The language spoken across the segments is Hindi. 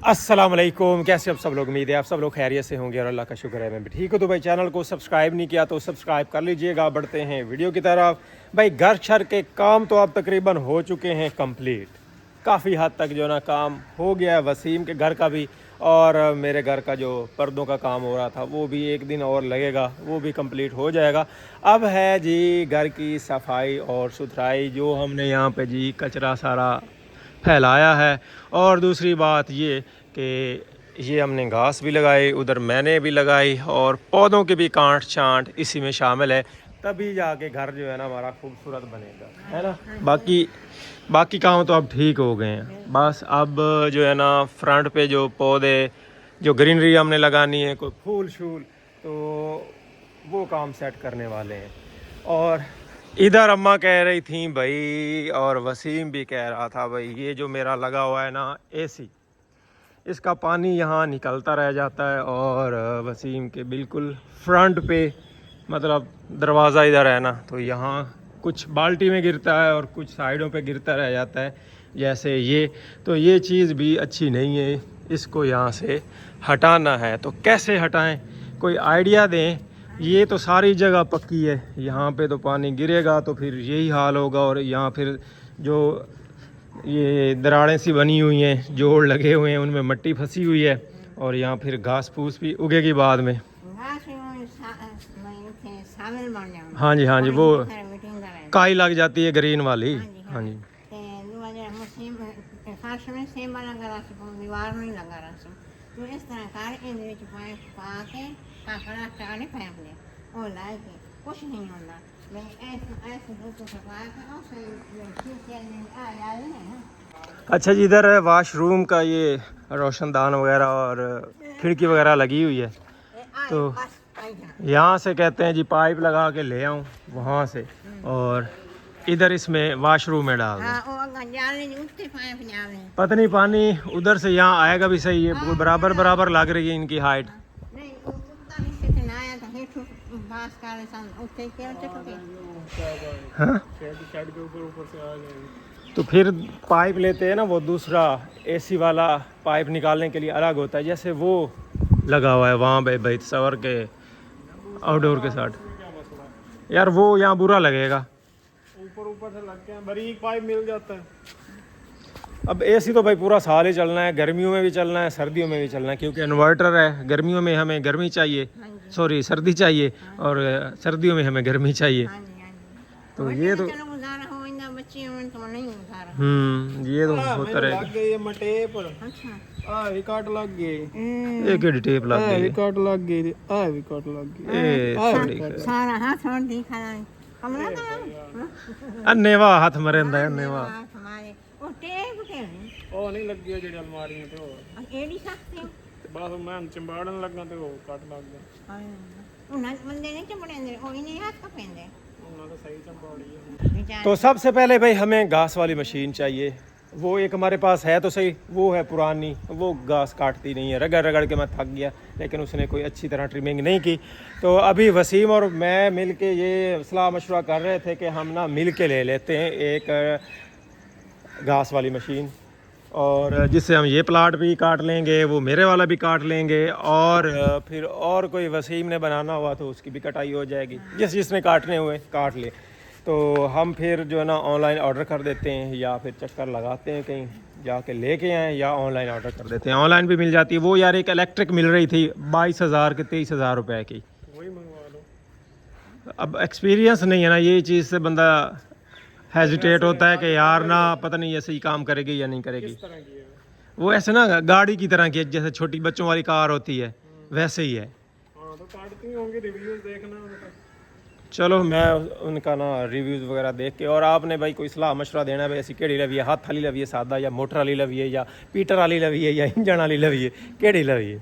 अस्सलाम वालेकुम। कैसे आप सब लोग? उम्मीद है आप सब लोग खैरियत से होंगे और अल्लाह का शुक्र है मैं भी ठीक हूँ। तो भाई चैनल को सब्सक्राइब नहीं किया तो सब्सक्राइब कर लीजिएगा। बढ़ते हैं वीडियो की तरफ। भाई घर शर के काम तो अब तकरीबन हो चुके हैं कंप्लीट। काफ़ी हद तक जो ना काम हो गया है वसीम के घर का भी, और मेरे घर का जो पर्दों का काम हो रहा था वो भी एक दिन और लगेगा, वो भी कंप्लीट हो जाएगा। अब है जी घर की सफाई और सुथराई। जो हमने यहाँ पे जी कचरा सारा फैलाया है, और दूसरी बात ये कि ये हमने घास भी लगाई, उधर मैंने भी लगाई, और पौधों के भी कांट छांट इसी में शामिल है। तभी जाके घर जो है ना हमारा खूबसूरत बनेगा, है ना। बाकी काम तो अब ठीक हो गए हैं। बस अब जो है ना फ्रंट पे जो पौधे जो ग्रीनरी हमने लगानी है, कोई फूल शूल, तो वो काम सेट करने वाले हैं। और इधर अम्मा कह रही थी भाई, और वसीम भी कह रहा था भाई, ये जो मेरा लगा हुआ है ना एसी, इसका पानी यहाँ निकलता रह जाता है। और वसीम के बिल्कुल फ्रंट पे मतलब दरवाज़ा इधर है ना, तो यहाँ कुछ बाल्टी में गिरता है और कुछ साइडों पे गिरता रह जाता है जैसे ये। तो ये चीज़ भी अच्छी नहीं है, इसको यहाँ से हटाना है। तो कैसे हटाएं, कोई आइडिया दें। ये तो सारी जगह पक्की है, यहाँ पे तो पानी गिरेगा तो फिर यही हाल होगा। और यहाँ फिर जो ये दरारें सी बनी हुई हैं, जोड़ लगे हुए हैं, उनमें मिट्टी फंसी हुई है, और यहाँ फिर घास फूस भी उगेगी बाद में। हाँ जी हाँ जी, वो काई लग जाती है ग्रीन वाली। हाँ जी तो इस तरह कर इन विच पा के काकड़ा चाले फेंक ले और लाए के कुछ नहीं होता। मैं ऐसे ऐसे तो सफा के और ठीक है आ यार है। अच्छा जी, इधर वाशरूम का ये रोशनदान वगैरह और खिड़की वगैरह लगी हुई है, तो यहाँ से कहते हैं जी पाइप लगा के ले आऊँ वहाँ से, और इधर इसमें वाशरूम में डाल दूँ। पता नहीं पानी उधर से यहाँ आएगा भी सही है, बराबर बराबर लग रही है इनकी हाइट। हाँ? तो फिर पाइप लेते हैं ना, वो दूसरा एसी वाला पाइप निकालने के लिए अलग होता है, जैसे वो लगा हुआ है वहाँ पे भाई सवर के आउटडोर के साथ। यार वो यहाँ बुरा लगेगा, ऊपर से लग के बारीक पाइप मिल जाता है। अब एसी तो भाई पूरा साल ही चलना है, गर्मियों में भी चलना है, सर्दियों में भी चलना है, क्योंकि इन्वर्टर है। गर्मियों में हमें गर्मी चाहिए, सॉरी सर्दी चाहिए, और सर्दियों में हमें गर्मी चाहिए। तो ये तो ये तो होता रहेगा। काट लग गई, एक ही टेप लग गई, काट लग गई, आ भी काट लग गई। सारा हाथ और दिखा है कमरा का अन्नेवा हाथ मरेंदा है, अन्नेवा हमारे वो टेप के ओ नहीं लग गया जेडी अलमारी में, तो एडी सकते बस मैं चिंबाड़न लगा तो वो काट लग गया। उन्हें बंदे नहीं चंबड़ेंदे ओ इन्हें हाथ का पेंदे उन्होंने तो सही चिंबाड़ी है। तो सबसे पहले भाई हमें घास वाली मशीन चाहिए। वो एक हमारे पास है तो सही, वो है पुरानी, वो घास काटती नहीं है, रगड़ रगड़ के मैं थक गया, लेकिन उसने कोई अच्छी तरह ट्रिमिंग नहीं की। तो अभी वसीम और मैं मिल के ये सलाह मशवरा कर रहे थे कि हम ना मिल के ले लेते हैं एक घास वाली मशीन, और जिससे हम ये प्लाट भी काट लेंगे, वो मेरे वाला भी काट लेंगे, और फिर और कोई वसीम ने बनाना हुआ तो उसकी भी कटाई हो जाएगी, जिसने काटने हुए काट ले। तो हम फिर जो है ना ऑनलाइन ऑर्डर कर देते हैं, या फिर चक्कर लगाते हैं कहीं जाके लेके आएँ, या ऑनलाइन ऑर्डर कर देते हैं। ऑनलाइन भी मिल जाती है। वो यार एक इलेक्ट्रिक मिल रही थी 22,000 के 23,000 रुपये की, वही मंगवा लो। अब एक्सपीरियंस नहीं है ना, ये चीज़ से बंदा हेजिटेट होता है कि यार ना पता नहीं ऐसे ही काम करेगी या नहीं करेगी। वो ऐसे ना गाड़ी की तरह की, जैसे छोटी बच्चों वाली कार होती है वैसे ही है। हाँ तो काटती होंगी, रिव्यूज देखना। चलो मैं उनका ना रिव्यूज़ वगैरह देख के, और आपने भाई कोई सलाह मशवरा देना है भाई, ऐसी केड़ी लवी है, हाथ वाली लवी है सादा, या मोटर वाली लवी है, या पीटर वाली लवी है, या इंजन वाली लवी है, केड़ी लवी है।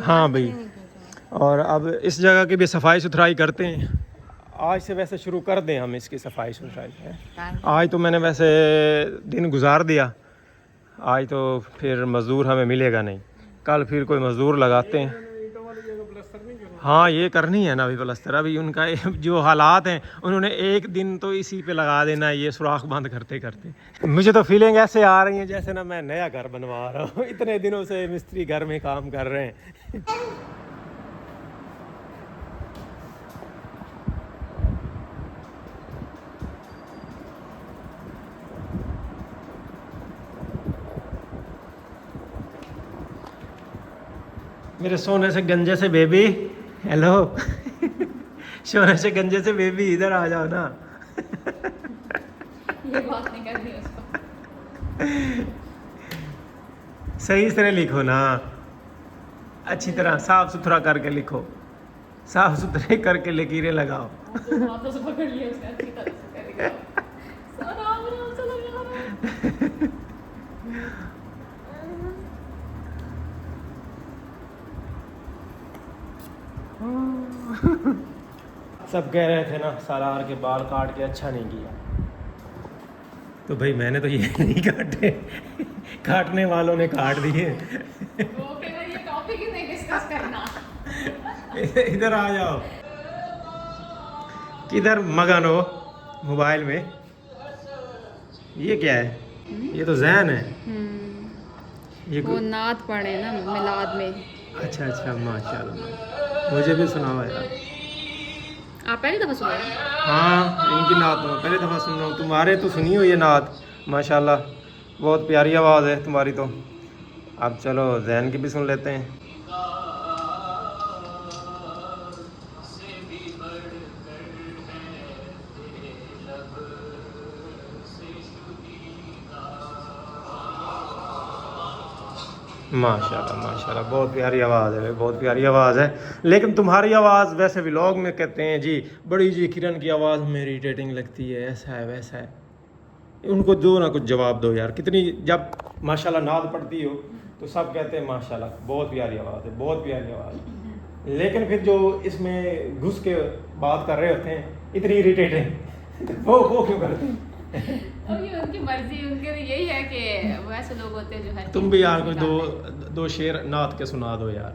हाँ भाई, और अब इस जगह की भी सफाई सुथराई करते हैं। आज से वैसे शुरू कर दें हम इसकी सफाई सुथराई। आज तो मैंने वैसे दिन गुजार दिया, आज तो फिर मज़दूर हमें मिलेगा नहीं, कल फिर कोई मज़दूर लगाते हैं। हाँ ये करनी है ना अभी प्लस्तर। अभी उनका जो हालात हैं उन्होंने एक दिन तो इसी पे लगा देना है, ये सुराख बंद करते करते। मुझे तो फीलिंग ऐसे आ रही है जैसे ना मैं नया घर बनवा रहा हूँ। इतने दिनों से मिस्त्री घर में काम कर रहे हैं। मेरे सोने से गंजे से बेबी, हेलो। सोने से गंजे से बेबी इधर आ जाओ ना। ये बात नहीं करनी उसको। सही से लिखो ना, अच्छी तरह साफ सुथरा करके लिखो, साफ सुथरे करके लकीरें लगाओ। हाथों से पकड़ लिया उसने अच्छी तरह से करेगा। सलाम अलैकुम। सब कह रहे थे ना सालार के बाल काट के अच्छा नहीं किया, तो भाई मैंने तो ये नहीं काटे, काटने वालों ने काट दिए। वो कह रहा ये टॉपिक ही नहीं डिस्कस करना। इधर आ जाओ। किधर मगन हो मोबाइल में? ये क्या है? ये तो जैन है। ये वो नात पढ़े ना मिलाद में। अच्छा अच्छा, माशाल्लाह, मुझे भी सुनाओ यार। आप पहली दफा सुना? हाँ इनकी नात मैं पहले दफ़ा सुन रहा हूँ। तुम्हारे तो सुनी हो ये नात, माशाल्लाह बहुत प्यारी आवाज़ है तुम्हारी तो। अब चलो जैन की भी सुन लेते हैं। माशाल्लाह माशाल्लाह, बहुत प्यारी आवाज़ है, बहुत प्यारी आवाज़ है। लेकिन तुम्हारी आवाज़ वैसे व्लॉग में कहते हैं जी बड़ी जी किरण की आवाज़ में इरिटेटिंग लगती है, ऐसा है वैसा है। उनको दो ना कुछ जवाब दो यार। कितनी जब माशाल्लाह नाद पढ़ती हो तो सब कहते हैं माशाल्लाह बहुत प्यारी आवाज़ है, बहुत प्यारी आवाज़ है। लेकिन फिर जो इसमें घुस के बात कर रहे होते हैं इतनी इरिटेटिंग, वो क्यों करते हैं? अब ये उनकी मर्जी, उनके तो यही है कि वैसे लोग होते हैं जो है। तुम भी यार कोई दो शेर नात के सुना दो यार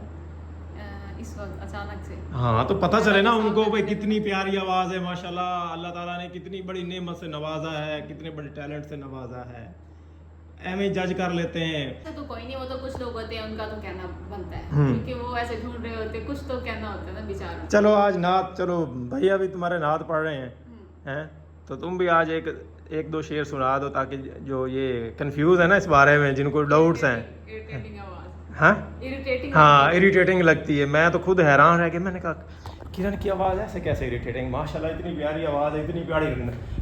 इस वक्त अचानक से। हाँ तो पता चले ना उनको भाई कितनी प्यारी आवाज़ है माशाल्लाह। अल्लाह ताला ने कितनी बड़ी नेमत से नवाजा है, कितने बड़े टैलेंट से नवाजा है, एवं जज कर लेते हैं। तो कोई नहीं, वो तो कुछ लोग होते हैं उनका तो कहना बनता है, क्योंकि वो ऐसे ढूंढ रहे होते हैं, कुछ तो कहना होता है ना बेचारों। चलो आज नात, चलो भैया भी तुम्हारे नात पढ़ रहे हैं तो तुम भी आज एक दो शेर सुना दो, ताकि जो ये कंफ्यूज है ना इस बारे में, जिनको डाउट्स हैं। इरिटेटिंग आवाज। हाँ इरिटेटिंग। हाँ इरिटेटिंग लगती है। मैं तो खुद हैरान रह के मैंने कहा किरण की आवाज़ ऐसे कैसे इरिटेटिंग, माशाल्लाह इतनी प्यारी आवाज़ है, इतनी प्यारी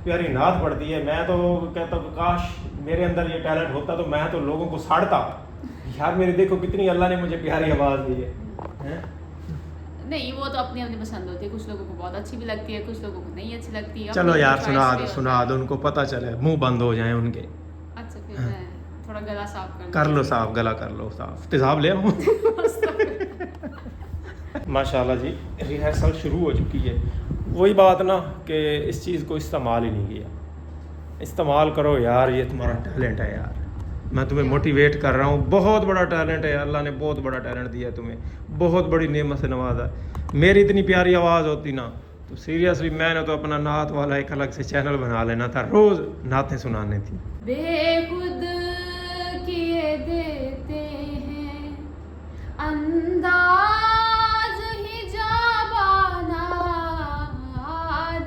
प्यारी नात पड़ती है। मैं तो कहता हूँ काश मेरे अंदर ये टैलेंट होता तो मैं तो लोगों को साड़ता यार। मेरी देखो कितनी अल्लाह ने मुझे प्यारी आवाज़ दी है। नहीं, वो तो अपनी अपनी पसंद होती है, कुछ लोगों को बहुत अच्छी भी लगती है, कुछ लोगों को नहीं अच्छी लगती है। चलो अपनी यार choice सुना पे दो होता सुना दो, उनको पता चले, मुंह बंद हो जाए उनके। है। अच्छा फिर मैं थोड़ा गला साफ कर लो साफ, गला कर लो साफ, तेजाब ले आओ। माशाल्लाह जी रिहर्सल शुरू हो चुकी है। वही बात ना कि इस चीज़ को इस्तेमाल ही नहीं किया। इस्तेमाल करो यार, ये तुम्हारा टैलेंट है यार। मैं तुम्हें मोटिवेट कर रहा हूँ, बहुत बड़ा टैलेंट है, अल्लाह ने बहुत बड़ा टैलेंट दिया है तुम्हें, बहुत बड़ी नेमत से नवाजा। मेरी इतनी प्यारी आवाज़ होती ना तो सीरियसली मैंने तो अपना नात वाला एक अलग से चैनल बना लेना था, रोज़ नातें सुनाने थी। बेखुद किए देते हैं अंदाज ही जाबाना,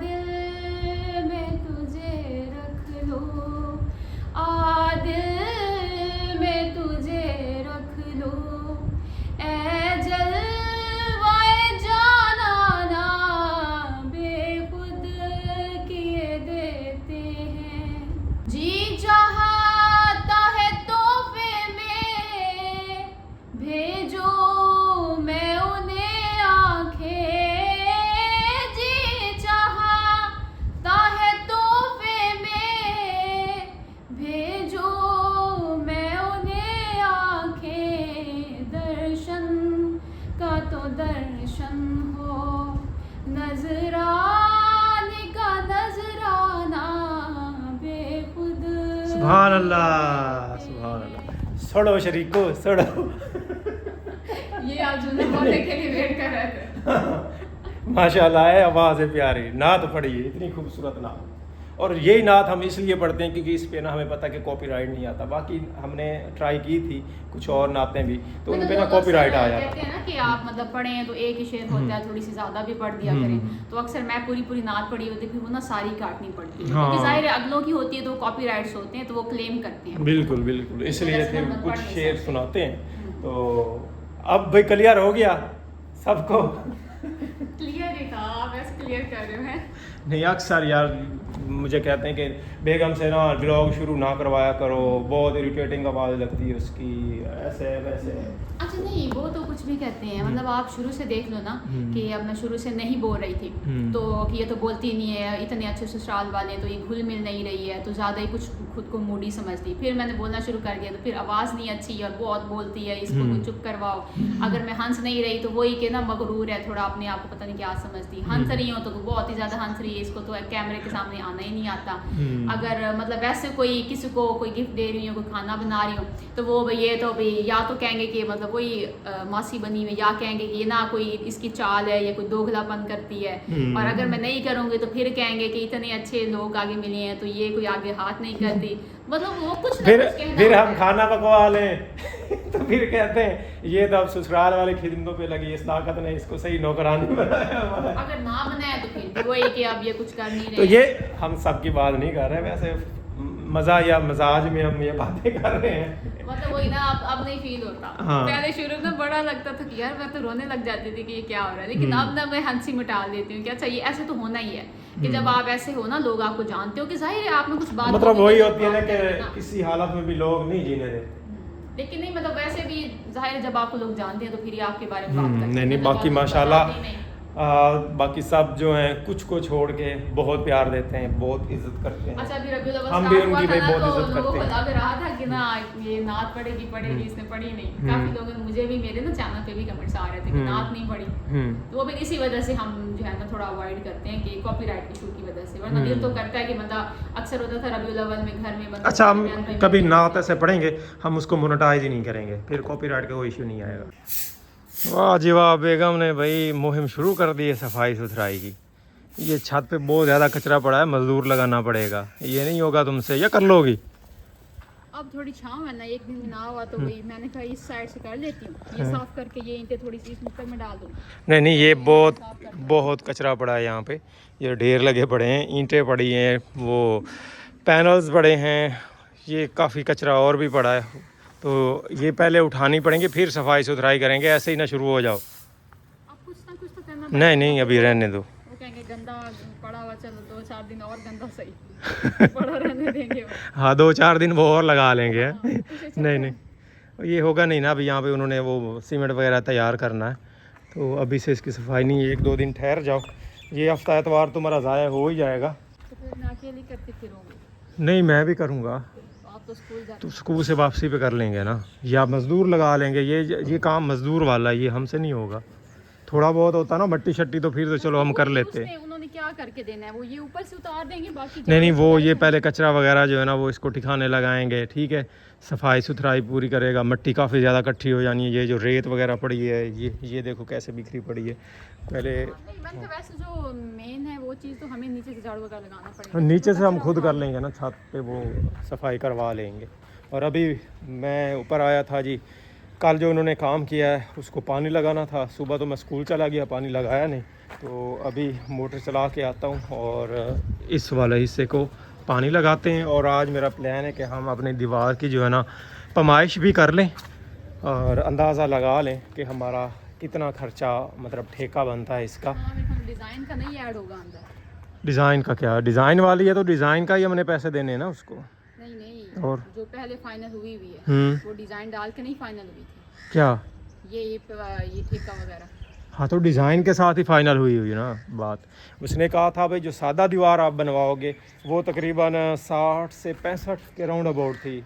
दिल में तुझे रख लो, दिल में तुझे रख लो, ए जलवाए जाना, बेखुद किए देते हैं। जी चाहता है तोहफे में भेजो मैं उन्हें आंखें, जी चाहता है तोहफे में भेजो मैं उन्हें आंखें, दर्शन का तो दर्शन हो, नजराने का नजराना, बेखुद। सुभान अल्लाह सुभान अल्लाह। सड़ो शरीको सड़ो। ये आज उन्हें बोलने के लिए वेट कर रहे थे। माशाल्लाह है, आवाज़ है प्यारी, नात पढ़ी है, इतनी खूबसूरत नात। और यही नात हम इसलिए पढ़ते हैं क्योंकि इस पे ना हमें पता कि कॉपीराइट नहीं आता। बाकी हमने ट्राई की थी कुछ और नातें भी, तो उन पे ना कॉपीराइट आ जाता। कहते हैं ना कि आप मतलब पढ़ें तो एक ही शेर होता है, थोड़ी सी ज़्यादा भी पढ़ दिया करें। तो अक्सर मैं पूरी नात पढ़ी होती है, फिर वो ना सारी काटनी पड़ती है, हाँ। क्योंकि जाहिर है अगलों की होती है तो कॉपीराइट्स होते हैं तो वो क्लेम करते हैं। बिल्कुल बिल्कुल, इसलिए तो फिर हम कुछ पढ़ नहीं शेर सकते। सुनाते हैं। तो अब भाई क्लियर हो गया सबको? क्लियर ही था, आप ऐसे क्लियर कर रहे हैं। नहीं, अक्सर यार मुझे कहते हैं कि बेगम से ना व्लॉग शुरू ना करवाया करो, बहुत इरिटेटिंग आवाज़ लगती है उसकी, ऐसे वैसे। अच्छा नहीं, वो तो कुछ भी कहते हैं, मतलब आप शुरू से देख लो ना कि अब मैं शुरू से नहीं बोल रही थी तो कि ये तो बोलती नहीं है, इतने अच्छे ससुराल वाले तो ये घुल मिल नहीं रही है, तो ज़्यादा ही कुछ खुद को मूडी समझती। फिर मैंने बोलना शुरू कर दिया तो फिर आवाज़ नहीं अच्छी और बहुत बोलती है, इसको कुछ चुप करवाओ। अगर मैं हंस नहीं रही तो वही के ना मगरूर है थोड़ा, अपने आप को पता नहीं क्या समझती। हंस रही हो तो बहुत ही ज़्यादा हंस रही है, इसको तो कैमरे के सामने आना ही नहीं आता। अगर मतलब वैसे कोई किसी को कोई गिफ्ट दे रही हूँ, कोई खाना बना रही हूँ, तो वो भाई ये तो भाई या तो कहेंगे कि मतलब वही मासी बनी हुई, या कहेंगे कि ये ना कोई इसकी चाल है, या कोई दोगलापन करती है। और अगर मैं नहीं करूँगी तो फिर कहेंगे कि इतने अच्छे लोग आगे मिले हैं तो ये कोई आगे हाथ नहीं करती। मतलब वो कुछ फिर ना कुछ कहना फिर होता हम है। खाना पकवा लें तो फिर कहते हैं ये तो अब ससुराल वाली खिदमतों पे लगी, इस ताकत ने इसको सही नौकरानी बनाया हुआ है। अगर ना बनाए तो फिर वही कि अब ये कुछ कर नहीं रहे। तो ये हम सबकी बात नहीं कर रहे, वैसे मजा या मजाज में हम ये बातें कर रहे हैं। मतलब वही ना, अब नहीं फील होता। हाँ। पहले शुरू में बड़ा लगता था कि यार मैं तो रोने लग जाती थी कि ये क्या हो रहा है, लेकिन अब ना मैं हंसी मिटा देती हूँ कि अच्छा ये ऐसे तो होना ही है कि जब आप ऐसे हो ना, लोग आपको जानते हो कि जाहिर है आप में कुछ बात मतलब होगी, वही तो होती है ना बात करेंगे कि किसी हालत में भी लोग नहीं जीने देते। लेकिन नहीं मतलब वैसे भी जाहिर है जब आपको लोग जानते हैं तो फिर ये आपके बारे में बात करते हैं। नहीं मतलब बाकी आपको माशाल्लाह बताते ही नहीं। बाकी सब जो हैं कुछ को छोड़ के बहुत प्यार देते हैं, बहुत इज्जत करते हैं। अच्छा अभी रबीउल अव्वल हम भी स्टार्ट हुआ उनकी था भाई ना, बहुत तो इज्जत लोगों करते को हैं। लग रहा था कि ना ये नात पढ़ेगी इसने पढ़ी नहीं। काफी लोगों ने मुझे भी मेरे ना चैनल पे भी कमेंट्स आ रहे थे कि नात नहीं पढ़ी। तो वो भी इसी वजह से हम जो है ना थोड़ा अवॉइड करते हैं कि कॉपीराइट इशू की वजह से, वरना दिल तो करता है कि बंदा अक्सर होता था रबीउल अव्वल में घर में बंदा। अच्छा, हम कभी नात ऐसे पढ़ेंगे, हम उसको मोनेटाइज ही नहीं करेंगे, फिर कॉपीराइट का कोई इशू नहीं आएगा। वाह जी वाह, बेगम ने भाई मुहिम शुरू कर दी है सफाई सुथराई की। ये छत पे बहुत ज़्यादा कचरा पड़ा है, मजदूर लगाना पड़ेगा, ये नहीं होगा तुमसे, या कर लोगी? अब थोड़ी छाँव है ना, एक दिन ना हुआ तो वही मैंने कहा इस साइड से कर लेती हूँ, ये साफ करके ये ईंटें थोड़ी सी इस नुक्कड़ में डाल दूँ। नहीं नहीं, ये बहुत बहुत कचरा पड़ा है यहाँ पे, ये ढेर लगे पड़े हैं, ईंटें पड़ी हैं, वो पैनल्स पड़े हैं, ये काफ़ी कचरा और भी पड़ा है। तो ये पहले उठानी पड़ेंगे, फिर सफाई सुथराई करेंगे, ऐसे ही ना शुरू हो जाओ। अब कुछ ना कुछ तो करना नहीं नहीं, अभी रहने दो। वो कहेंगे गंदा पड़ा हुआ, चलो 2-4 दिन और गंदा सही पड़ा रहने देंगे वो। हाँ, 2-4 दिन वो और लगा लेंगे। उसे नहीं नहीं, ये होगा नहीं ना, अभी यहाँ पे उन्होंने वो सीमेंट वगैरह तैयार करना है, तो अभी से इसकी सफाई नहीं, 1-2 दिन ठहर जाओ, ये हफ्ता एतवार तुम्हारा ज़ाया हो ही जाएगा। तो फिर मैं अकेली करती फिरूंगी। नहीं, मैं भी करूँगा, तो आप तो स्कूल जाते तो स्कूल से वापसी पे कर लेंगे ना, या मज़दूर लगा लेंगे, ये काम मज़दूर वाला, ये हमसे नहीं होगा। थोड़ा बहुत होता ना मट्टी शट्टी, तो फिर तो चलो हम कर लेते। उन्होंने क्या करके देना है, वो ये ऊपर से उतार देंगे, बाकी नहीं नहीं, वो ये पहले कचरा वगैरह जो है ना वो इसको ठिकाने लगाएंगे, ठीक है, सफाई सुथराई पूरी करेगा। मट्टी काफ़ी ज़्यादा इकट्ठी हो जानी है, ये जो रेत वगैरह पड़ी है, ये देखो कैसे बिखरी पड़ी है। पहले नहीं, मैंने कहा वैसे जो मेन है वो चीज़ तो हमें नीचे से झाड़ू वगैरह लगाना पड़ेगा। नीचे से हम खुद कर लेंगे ना, छत पे वो सफाई करवा लेंगे। और अभी मैं ऊपर आया था जी, कल जो उन्होंने काम किया है उसको पानी लगाना था, सुबह तो मैं स्कूल चला गया, पानी लगाया नहीं, तो अभी मोटर चला के आता हूँ और इस वाले हिस्से को पानी लगाते हैं। और आज मेरा प्लान है कि हम अपनी दीवार की जो है ना पमाइश भी कर लें और अंदाज़ा लगा लें कि हमारा कितना खर्चा मतलब ठेका बनता है इसका। डिज़ाइन का नहीं ऐड होगा अंदर। डिज़ाइन का क्या, डिज़ाइन वाली है तो डिज़ाइन का ही हमने पैसे देने हैं ना उसको। नहीं, और जो पहले फाइनल हुई है वो डिज़ाइन डाल के नहीं फाइनल हुई थी। क्या ये ठेका वगैरह। हाँ, तो डिज़ाइन के साथ ही फाइनल हुई ना बात। उसने कहा था भाई जो सादा दीवार आप बनवाओगे वो तकरीबन 60 से 65 के राउंड अबाउट थी,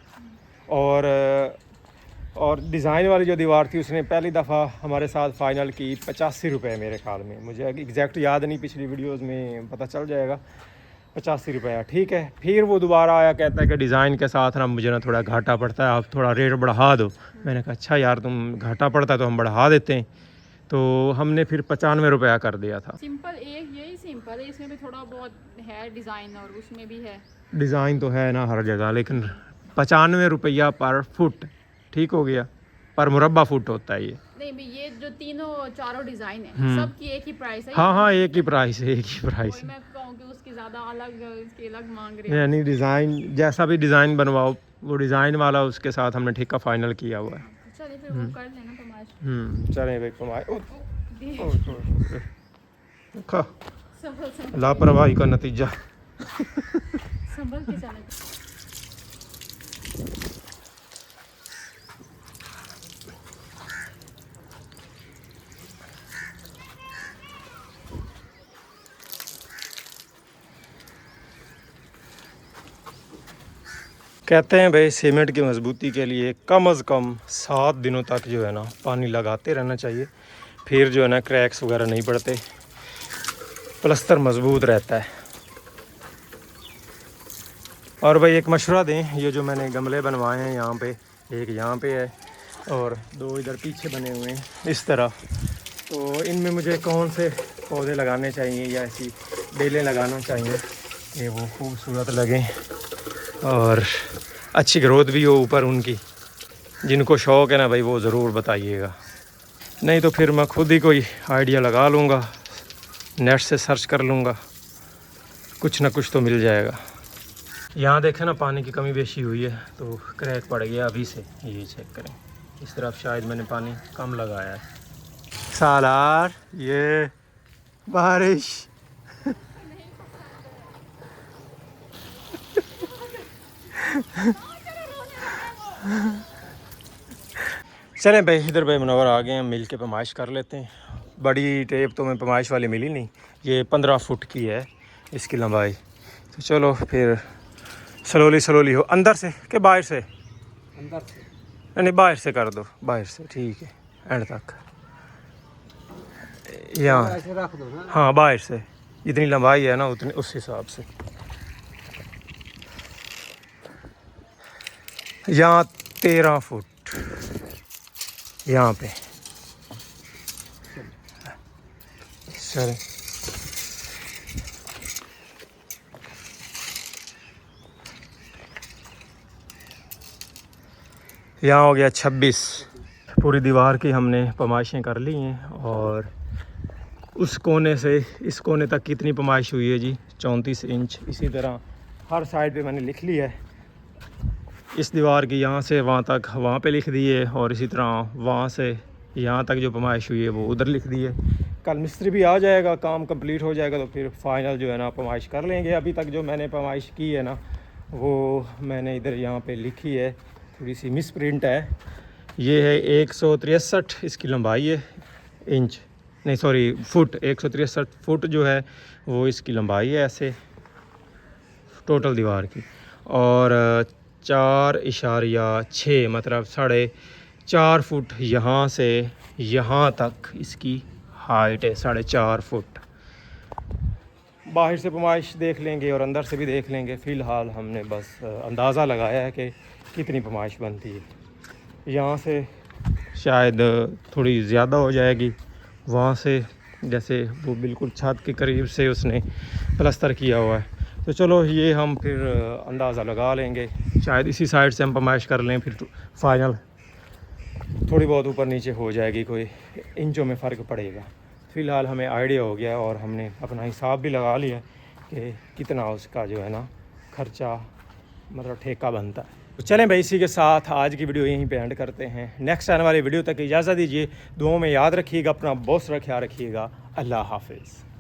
और डिज़ाइन वाली जो दीवार थी उसने पहली दफ़ा हमारे साथ फ़ाइनल की 85 रुपये मेरे ख्याल में, मुझे एग्जैक्ट याद नहीं, पिछली वीडियोस में पता चल जाएगा। 85 रुपया, ठीक है। फिर वो दोबारा आया, कहता है कि डिज़ाइन के साथ ना मुझे ना थोड़ा घाटा पड़ता है, आप थोड़ा रेट बढ़ा दो। मैंने कहा अच्छा यार, तुम घाटा पड़ता है तो हम बढ़ा देते हैं। तो हमने फिर 95 रुपया कर दिया था। सिंपल एक यही सिंपल है, इसमें भी थोड़ा बहुत है डिज़ाइन और उसमें भी है डिज़ाइन तो है ना हर जगह, लेकिन 95 रुपया पर फुट, ठीक हो गया, पर मुरब्बा फुट होता है ये। नहीं भी ये जो तीनों चारों डिज़ाइन है सबकी एक ही प्राइस है। हाँ हाँ, एक ही प्राइस है, एक ही प्राइस कोई है। मैं कहूँ कि उसकी ज़्यादा अलग इसके अलग मांग रहे हैं। यानी डिज़ाइन जैसा भी डिज़ाइन बनवाओ, वो डिज़ाइन वाला उसके साथ हमने ठेका फाइनल किया हुआ है। चलिए फिर वो कर लेना तमाश। चलें भाई कमाए। संभल लापरवाही का नतीजा। संभल के चले। कहते हैं भाई सीमेंट की मजबूती के लिए कम से कम 7 दिनों तक जो है ना पानी लगाते रहना चाहिए, फिर जो है ना क्रैक्स वगैरह नहीं पड़ते, प्लस्तर मजबूत रहता है। और भाई एक मशवरा दें, ये जो मैंने गमले बनवाए हैं यहाँ पे, एक यहाँ पे है और 2 इधर पीछे बने हुए हैं इस तरह, तो इनमें मुझे कौन से पौधे लगाने चाहिए या ऐसी बेलें लगाना चाहिए कि वो खूबसूरत लगें और अच्छी ग्रोथ भी हो ऊपर उनकी। जिनको शौक़ है ना भाई वो ज़रूर बताइएगा, नहीं तो फिर मैं खुद ही कोई आइडिया लगा लूँगा, नेट से सर्च कर लूँगा, कुछ ना कुछ तो मिल जाएगा। यहाँ देखें ना पानी की कमी बेशी हुई है तो क्रैक पड़ गया अभी से, ये चेक करें। इस तरफ शायद मैंने पानी कम लगाया है। सालार ये बारिश चलें भाई, इधर भाई मुनव्वर आ गए हैं, मिल के पैमाइश कर लेते हैं। बड़ी टेप तो मैं पैमाइश वाली मिली नहीं, ये 15 फुट की है इसकी लंबाई। तो चलो फिर स्लोली हो, अंदर से कि बाहर से? अंदर से। नहीं बाहर से कर दो, बाहर से ठीक है, एंड तक यहाँ रख दो ना। हाँ बाहर से, जितनी लंबाई है ना उतनी उस हिसाब से। यहाँ 13 फुट यहाँ पे। चले यहाँ हो गया 26। पूरी दीवार की हमने पैमाइशें कर ली हैं और उस कोने से इस कोने तक कितनी पैमाइश हुई है जी, 34 इंच। इसी तरह हर साइड पे मैंने लिख लिया है, इस दीवार की यहाँ से वहाँ तक वहाँ पे लिख दी है, और इसी तरह वहाँ से यहाँ तक जो पैमाइश हुई है वो उधर लिख दी है। कल मिस्त्री भी आ जाएगा, काम कंप्लीट हो जाएगा तो फिर फाइनल जो है ना पैमाइश कर लेंगे। अभी तक जो मैंने पैमाइश की है ना वो मैंने इधर यहाँ पे लिखी है, थोड़ी सी मिस प्रिंट है। ये है 163 इसकी लंबाई है, इंच नहीं सॉरी फुट, 163 फुट जो है वो इसकी लंबाई है ऐसे टोटल दीवार की, और 4.6 मतलब 4.5 फुट यहाँ से यहाँ तक इसकी हाइट है, 4.5 फुट। बाहर से पैमाइश देख लेंगे और अंदर से भी देख लेंगे। फ़िलहाल हमने बस अंदाज़ा लगाया है कि कितनी पैमाइश बनती है। यहाँ से शायद थोड़ी ज़्यादा हो जाएगी, वहाँ से जैसे वो बिल्कुल छत के करीब से उसने प्लस्तर किया हुआ है, तो चलो ये हम फिर अंदाज़ा लगा लेंगे। शायद इसी साइड से हम पैमाइश कर लें, फिर फाइनल थोड़ी बहुत ऊपर नीचे हो जाएगी, कोई इंचों में फ़र्क पड़ेगा। फ़िलहाल हमें आइडिया हो गया और हमने अपना हिसाब भी लगा लिया कि कितना उसका जो है ना खर्चा मतलब ठेका बनता है। तो चलें भाई, इसी के साथ आज की वीडियो यहीं पे एंड करते हैं। नेक्स्ट आने वाली वीडियो तक इजाज़त दीजिए। दुआओं में याद रखिएगा, अपना बहुत सारा ख्याल रखिएगा। अल्लाह हाफिज़।